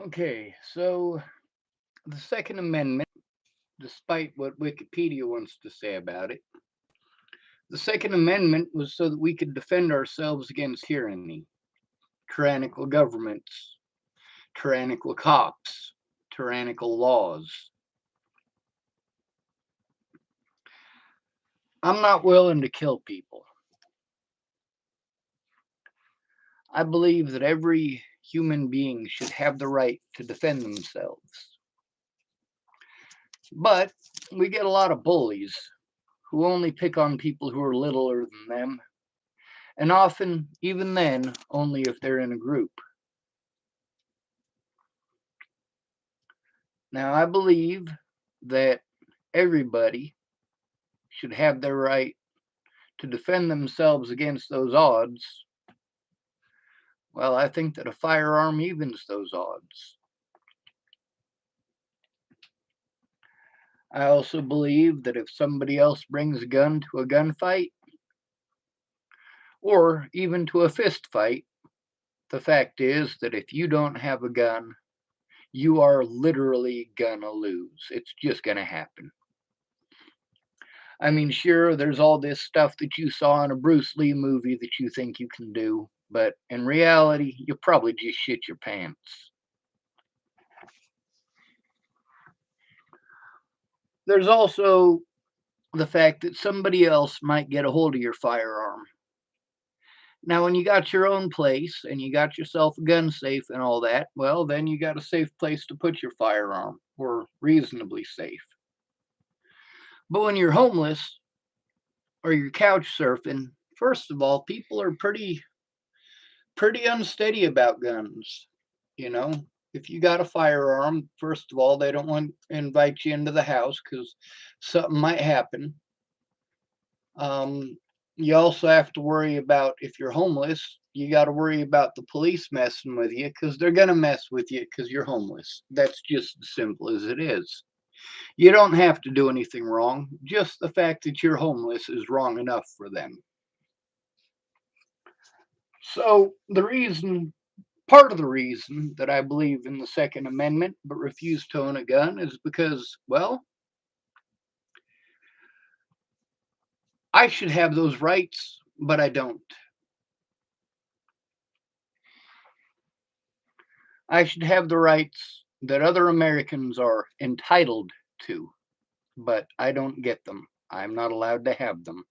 Okay, so the Second Amendment, despite what Wikipedia wants to say about it, the Second Amendment was so that we could defend ourselves against tyranny, tyrannical governments, tyrannical cops, tyrannical laws. I'm not willing to kill people. I believe that every human being should have the right to defend themselves. But we get a lot of bullies who only pick on people who are littler than them, and often, even then, only if they're in a group. Now, I believe that everybody should have their right to defend themselves against those odds. Well, I think that a firearm evens those odds. I also believe that if somebody else brings a gun to a gunfight, or even to a fist fight, the fact is that if you don't have a gun, you are literally gonna lose. It's just gonna happen. I mean, sure, there's all this stuff that you saw in a Bruce Lee movie that you think you can do, but in reality, you'll probably just shit your pants. There's also the fact that somebody else might get a hold of your firearm. Now, when you got your own place and you got yourself a gun safe and all that, well, then you got a safe place to put your firearm, or reasonably safe. But when you're homeless or you're couch surfing, first of all, people are pretty unsteady about guns. You know, if you got a firearm, first of all, they don't want to invite you into the house because something might happen. Um, you also have to worry about if you're homeless, you got to worry about the police messing with you because they're going to mess with you because you're homeless. That's just as simple as it is. You don't have to do anything wrong. Just the fact that you're homeless is wrong enough for them. So, part of the reason that I believe in the Second Amendment but refuse to own a gun is because, well, I should have those rights, but I don't. I should have the rights that other Americans are entitled to, but I don't get them. I'm not allowed to have them.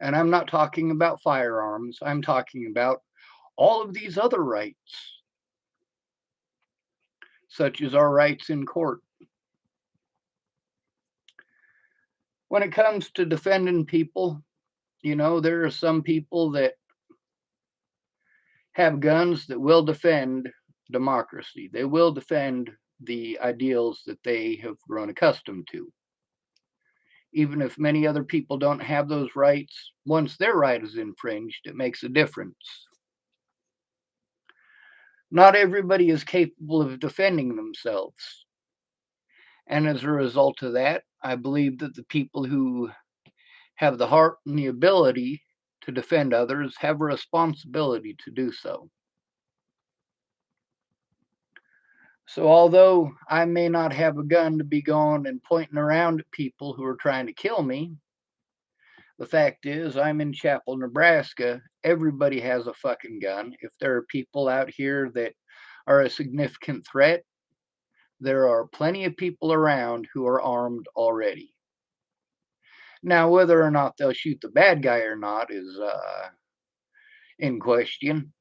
And I'm not talking about firearms, I'm talking about all of these other rights, such as our rights in court. When it comes to defending people, there are some people that have guns that will defend democracy. They will defend the ideals that they have grown accustomed to. Even if many other people don't have those rights, once their right is infringed, it makes a difference. Not everybody is capable of defending themselves. And as a result of that, I believe that the people who have the heart and the ability to defend others have a responsibility to do so. So, although I may not have a gun to be going and pointing around at people who are trying to kill me, the fact is, I'm in Chapel, Nebraska. Everybody has a fucking gun. If there are people out here that are a significant threat, there are plenty of people around who are armed already. Now, whether or not they'll shoot the bad guy or not is in question.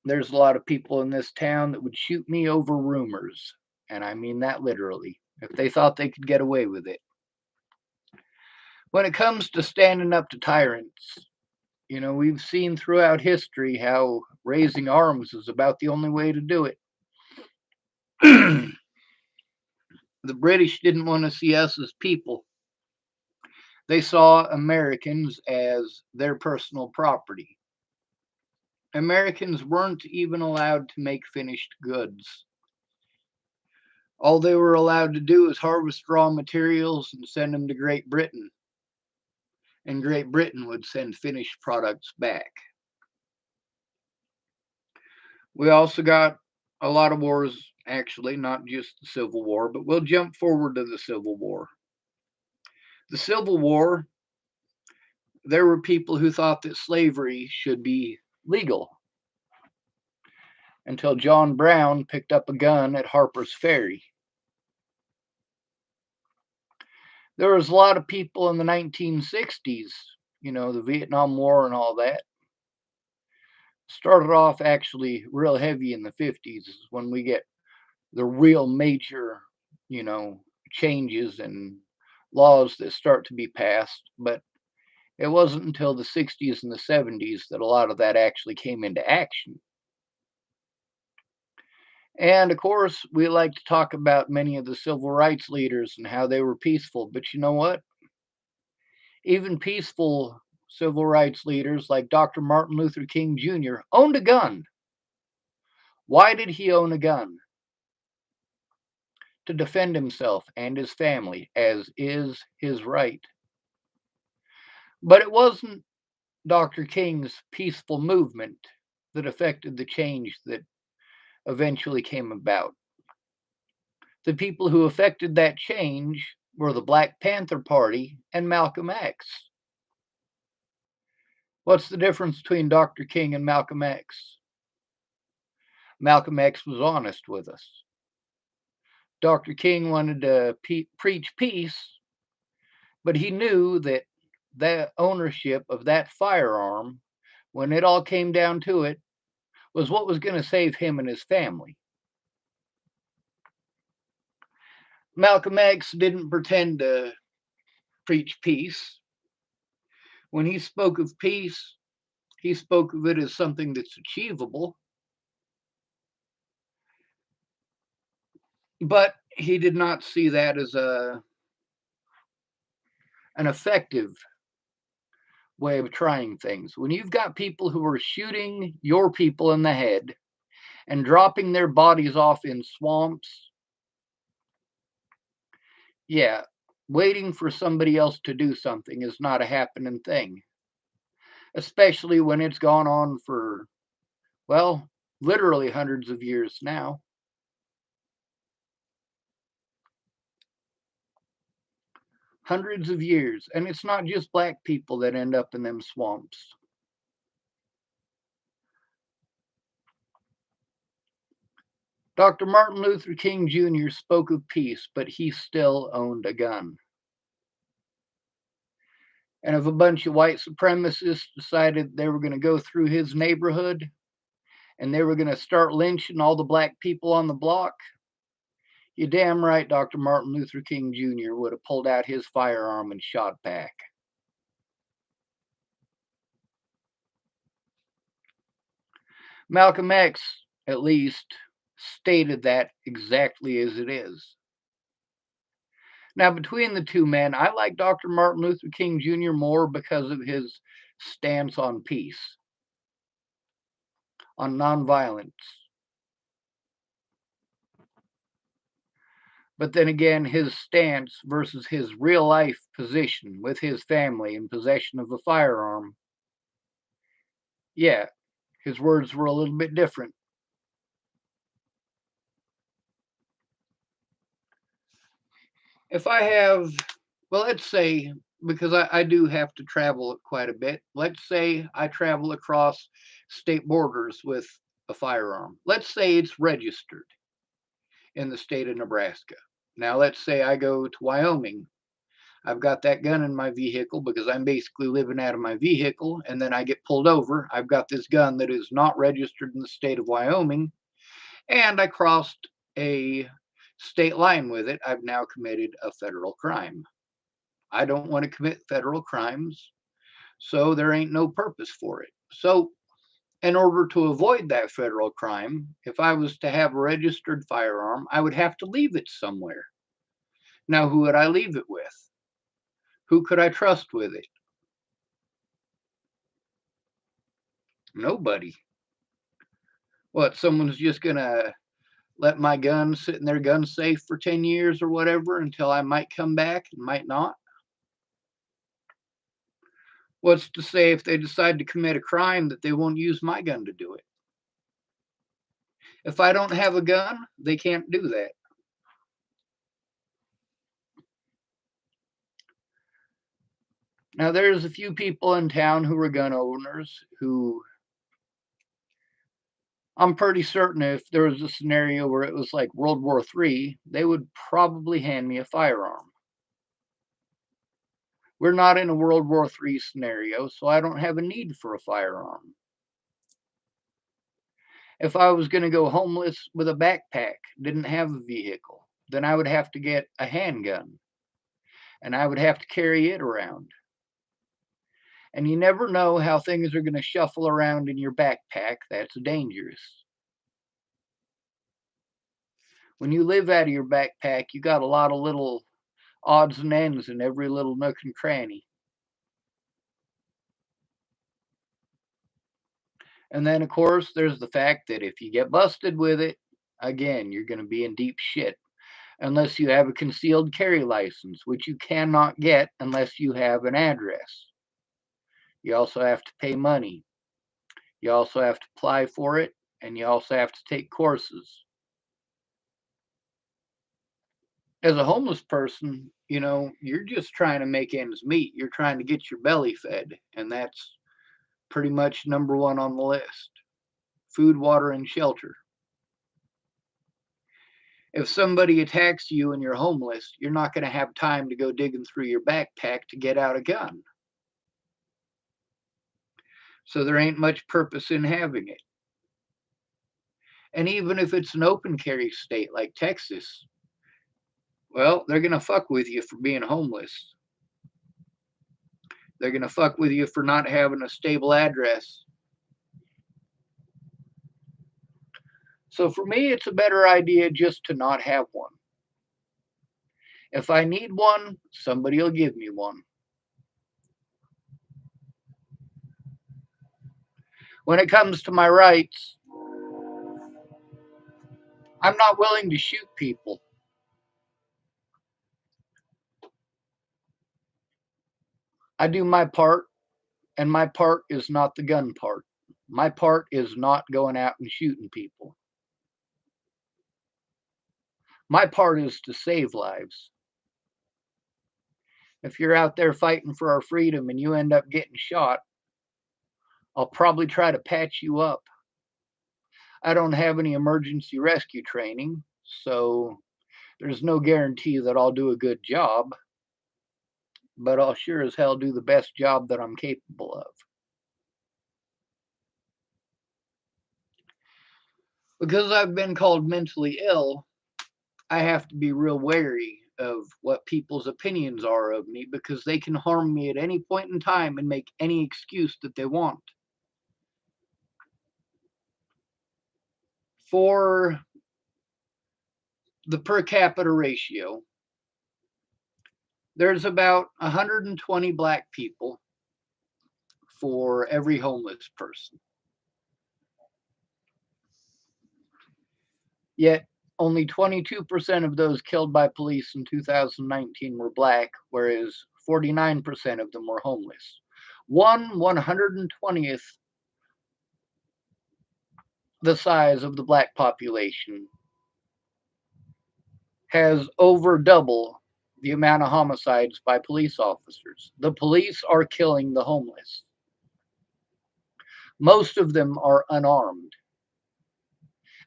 There's a lot of people in this town that would shoot me over rumors, and I mean that literally, if they thought they could get away with it. When it comes to standing up to tyrants, we've seen throughout history how raising arms is about the only way to do it. The British didn't want to see us as people. They saw Americans as their personal property. Americans weren't even allowed to make finished goods. All they were allowed to do is harvest raw materials and send them to Great Britain. And Great Britain would send finished products back. We also got A lot of wars, actually, not just the Civil War, but we'll jump forward to the Civil War. The Civil War, there were people who thought that slavery should be legal until John Brown picked up a gun at Harper's Ferry. There was a lot of people in the 1960s, the Vietnam War and all that. Started off actually real heavy in the 50s when we get the real major, you know, changes and laws that start to be passed. But it wasn't until the 60s and the 70s that a lot of that actually came into action. And of course, we like to talk about many of the civil rights leaders and how they were peaceful. But you know what? Even peaceful civil rights leaders like Dr. Martin Luther King Jr. owned a gun. Why did he own a gun? To defend himself and his family, as is his right. But it wasn't Dr. King's peaceful movement that affected the change that eventually came about. The people who affected that change were the Black Panther Party and Malcolm X. What's the difference between Dr. King and Malcolm X? Malcolm X was honest with us. Dr. King wanted to preach peace, but he knew that the ownership of that firearm, when it all came down to it, was what was going to save him and his family. Malcolm X didn't pretend to preach peace. When he spoke of peace, he spoke of it as something that's achievable, but he did not see that as an effective way of trying things. When you've got people who are shooting your people in the head and dropping their bodies off in swamps, yeah, waiting for somebody else to do something is not a happening thing, especially when it's gone on for, well, literally hundreds of years now. Hundreds of years. And it's not just black people that end up in them swamps. Dr. Martin Luther King Jr. spoke of peace, but he still owned a gun. And if a bunch of white supremacists decided they were going to go through his neighborhood and they were going to start lynching all the black people on the block, you damn right Dr. Martin Luther King Jr. would have pulled out his firearm and shot back. Malcolm X, at least, stated that exactly as it is. Now, between the two men, I like Dr. Martin Luther King Jr. more because of his stance on peace, on nonviolence. But then again, his stance versus his real life position with his family in possession of a firearm, yeah, his words were a little bit different. If I have, well, let's say, because I do have to travel quite a bit, let's say I travel across state borders with a firearm. Let's say it's registered in the state of Nebraska. Now, let's say I go to Wyoming. I've got that gun in my vehicle because I'm basically living out of my vehicle, and then I get pulled over. I've got this gun that is not registered in the state of Wyoming, and I crossed a state line with it. I've now committed a federal crime. I don't want to commit federal crimes, so there ain't no purpose for it. So, in order to avoid that federal crime, if I was to have a registered firearm, I would have to leave it somewhere. Now, who would I leave it with? Who could I trust with it? Nobody. What, someone's just gonna let my gun sit in their gun safe for 10 years or whatever until I might come back and might not? What's to say if they decide to commit a crime that they won't use my gun to do it? If I don't have a gun, they can't do that. Now, there's a few people in town who are gun owners who I'm pretty certain if there was a scenario where it was like World War III, they would probably hand me a firearm. We're not in a World War III scenario, so I don't have a need for a firearm. If I was going to go homeless with a backpack, didn't have a vehicle, then I would have to get a handgun and I would have to carry it around. And you never know how things are going to shuffle around in your backpack. That's dangerous. When you live out of your backpack, you got a lot of little odds and ends in every little nook and cranny. And then, of course, there's the fact that if you get busted with it, again, you're going to be in deep shit unless you have a concealed carry license, which you cannot get unless you have an address. You also have to pay money. You also have to apply for it, and you also have to take courses. As a homeless person, you're just trying to make ends meet. You're trying to get your belly fed, and that's pretty much number one on the list: food, water, and shelter. If somebody attacks you and you're homeless, you're not going to have time to go digging through your backpack to get out a gun. So there ain't much purpose in having it. And even if it's an open carry state like Texas, well, they're going to fuck with you for being homeless. They're going to fuck with you for not having a stable address. So for me, it's a better idea just to not have one. If I need one, somebody will give me one. When it comes to my rights, I'm not willing to shoot people. I do my part, and my part is not the gun part. My part is not going out and shooting people. My part is to save lives. If you're out there fighting for our freedom and you end up getting shot, I'll probably try to patch you up. I don't have any emergency rescue training, so there's no guarantee that I'll do a good job, but I'll sure as hell do the best job that I'm capable of. Because I've been called mentally ill, I have to be real wary of what people's opinions are of me because they can harm me at any point in time and make any excuse that they want. For the per capita ratio, there's about 120 black people for every homeless person. Yet only 22% of those killed by police in 2019 were black, whereas 49% of them were homeless. 1/120th the size of the black population has over double the amount of homicides by police officers. The police are killing the homeless. Most of them are unarmed.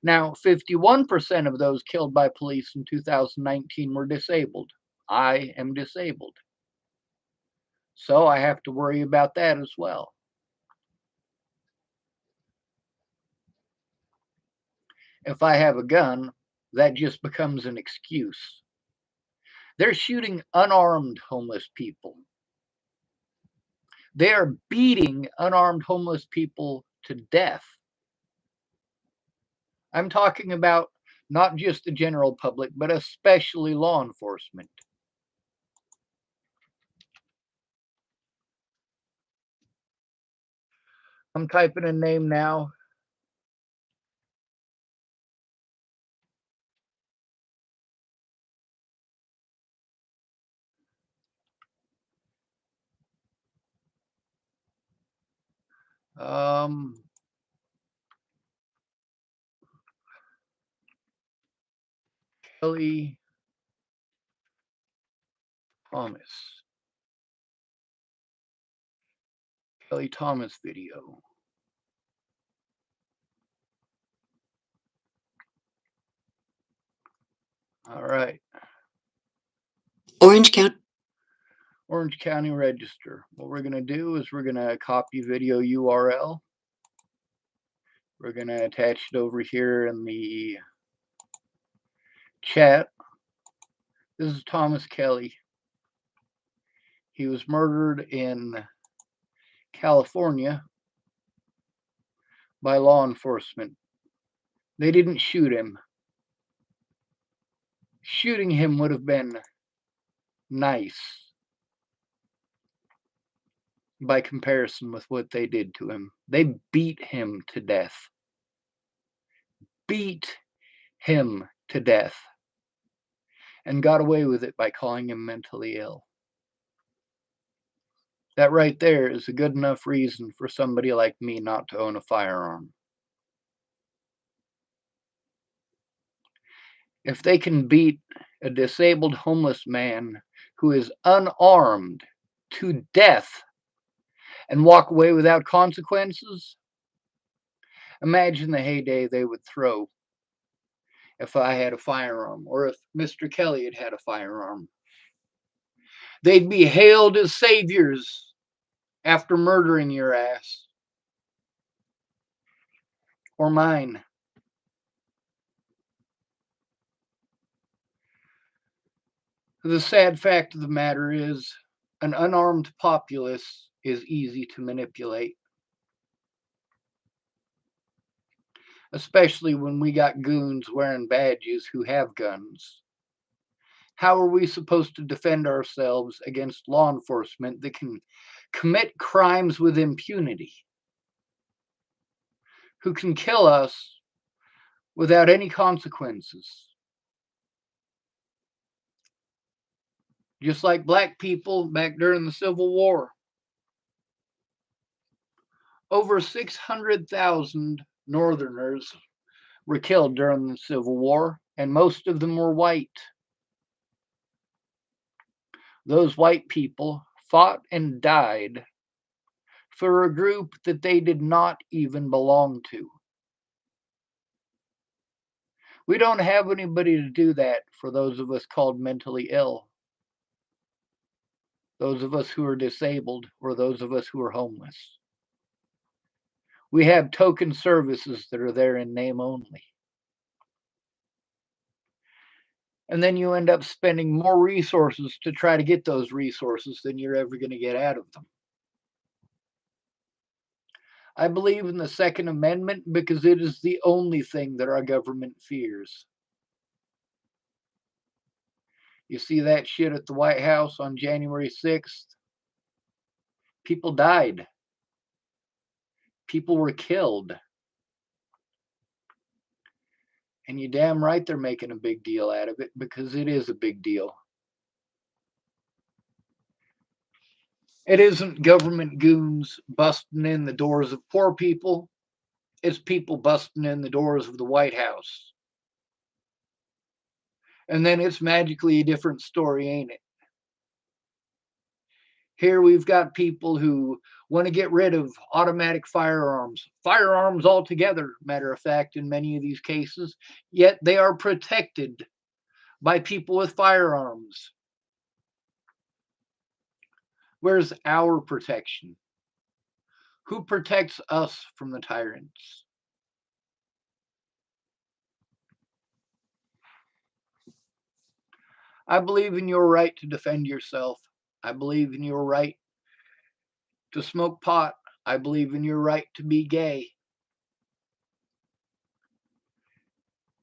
Now, 51% of those killed by police in 2019 were disabled. I am disabled. So I have to worry about that as well. If I have a gun, that just becomes an excuse. They're shooting unarmed homeless people. They are beating unarmed homeless people to death. I'm talking about not just the general public, but especially law enforcement. I'm typing a name now. Um, Kelly Thomas. Kelly Thomas video. All right. Orange County. Orange County Register. What we're going to do is we're going to copy video URL. We're going to attach it over here in the chat. This is Thomas Kelly. He was murdered in California by law enforcement. They didn't shoot him. Shooting him would have been nice by comparison with what they did to him. They beat him to death. Beat him to death. And got away with it by calling him mentally ill. That right there is a good enough reason for somebody like me not to own a firearm. If they can beat a disabled homeless man who is unarmed to death and walk away without consequences, imagine the heyday they would throw if I had a firearm, or if Mr. Kelly had had a firearm. They'd be hailed as saviors after murdering your ass. Or mine. The sad fact of the matter is, an unarmed populace is easy to manipulate. Especially when we got goons wearing badges who have guns. How are we supposed to defend ourselves against law enforcement that can commit crimes with impunity? Who can kill us without any consequences? Just like black people back during the Civil War. Over 600,000 Northerners were killed during the Civil War, and most of them were white. Those white people fought and died for a group that they did not even belong to. We don't have anybody to do that for those of us called mentally ill, those of us who are disabled, or those of us who are homeless. We have token services that are there in name only. And then you end up spending more resources to try to get those resources than you're ever going to get out of them. I believe in the Second Amendment because it is the only thing that our government fears. You see that shit at the White House on January 6th? People died. People were killed. And you damn right they're making a big deal out of it, because it is a big deal. It isn't government goons busting in the doors of poor people. It's people busting in the doors of the White House. And then it's magically a different story, ain't it? Here we've got people who want to get rid of automatic firearms altogether, matter of fact, in many of these cases, yet they are protected by people with firearms. Where's our protection? Who protects us from the tyrants? I believe in your right to defend yourself. I believe in your right to smoke pot. I believe in your right to be gay.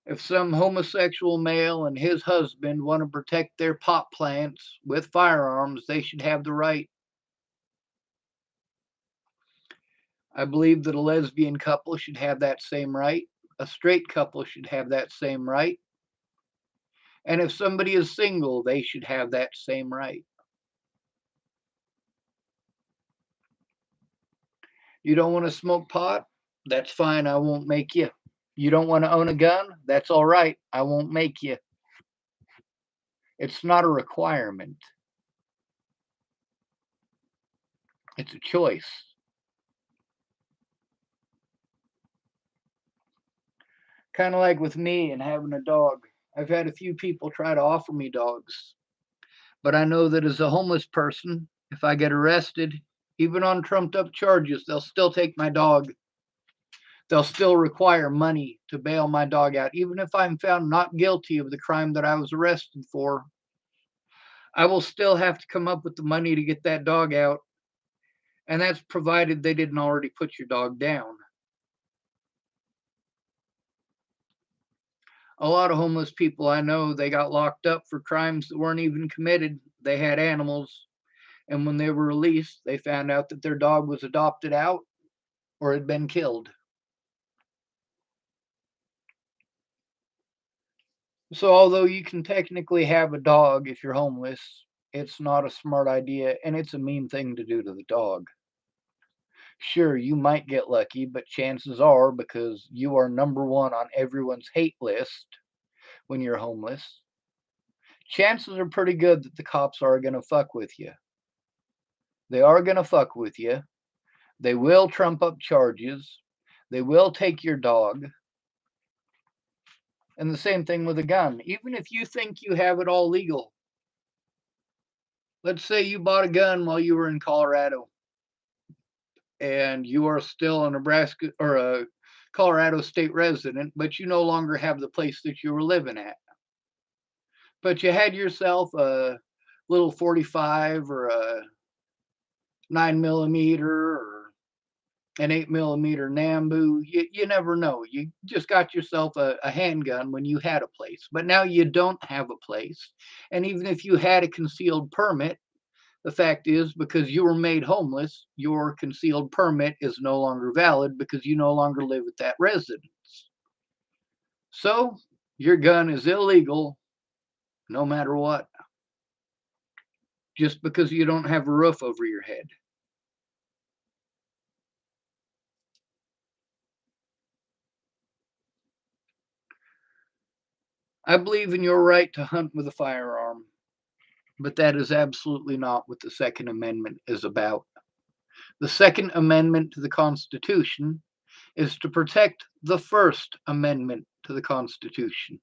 If some homosexual male and his husband want to protect their pot plants with firearms, they should have the right. I believe that a lesbian couple should have that same right. A straight couple should have that same right. And if somebody is single, they should have that same right. You don't want to smoke pot? That's fine. I won't make you. You don't want to own a gun? That's all right. I won't make you. It's not a requirement, it's a choice. Kinda like with me and having a dog. I've had a few people try to offer me dogs, but I know that as a homeless person, if I get arrested, even on trumped up charges, they'll still take my dog. They'll still require money to bail my dog out. Even if I'm found not guilty of the crime that I was arrested for, I will still have to come up with the money to get that dog out, and that's provided they didn't already put your dog down. A lot of homeless people I know, they got locked up for crimes that weren't even committed. They had animals, and when they were released, they found out that their dog was adopted out or had been killed. So, although you can technically have a dog if you're homeless, it's not a smart idea and it's a mean thing to do to the dog. Sure, you might get lucky, but chances are because you are number one on everyone's hate list when you're homeless, chances are pretty good that the cops are going to fuck with you. They are going to fuck with you. They will trump up charges. They will take your dog. And the same thing with a gun. Even if you think you have it all legal, let's say you bought a gun while you were in Colorado and you are still a Nebraska or a Colorado state resident, but you no longer have the place that you were living at. But you had yourself a little 45 or a 9 millimeter or an 8 millimeter Nambu. You never know. You just got yourself a handgun when you had a place, but now you don't have a place. And even if you had a concealed permit, the fact is because you were made homeless, your concealed permit is no longer valid because you no longer live at that residence. So your gun is illegal no matter what, just because you don't have a roof over your head. I believe in your right to hunt with a firearm. But that is absolutely not what the Second Amendment is about. The Second Amendment to the Constitution is to protect the First Amendment to the Constitution.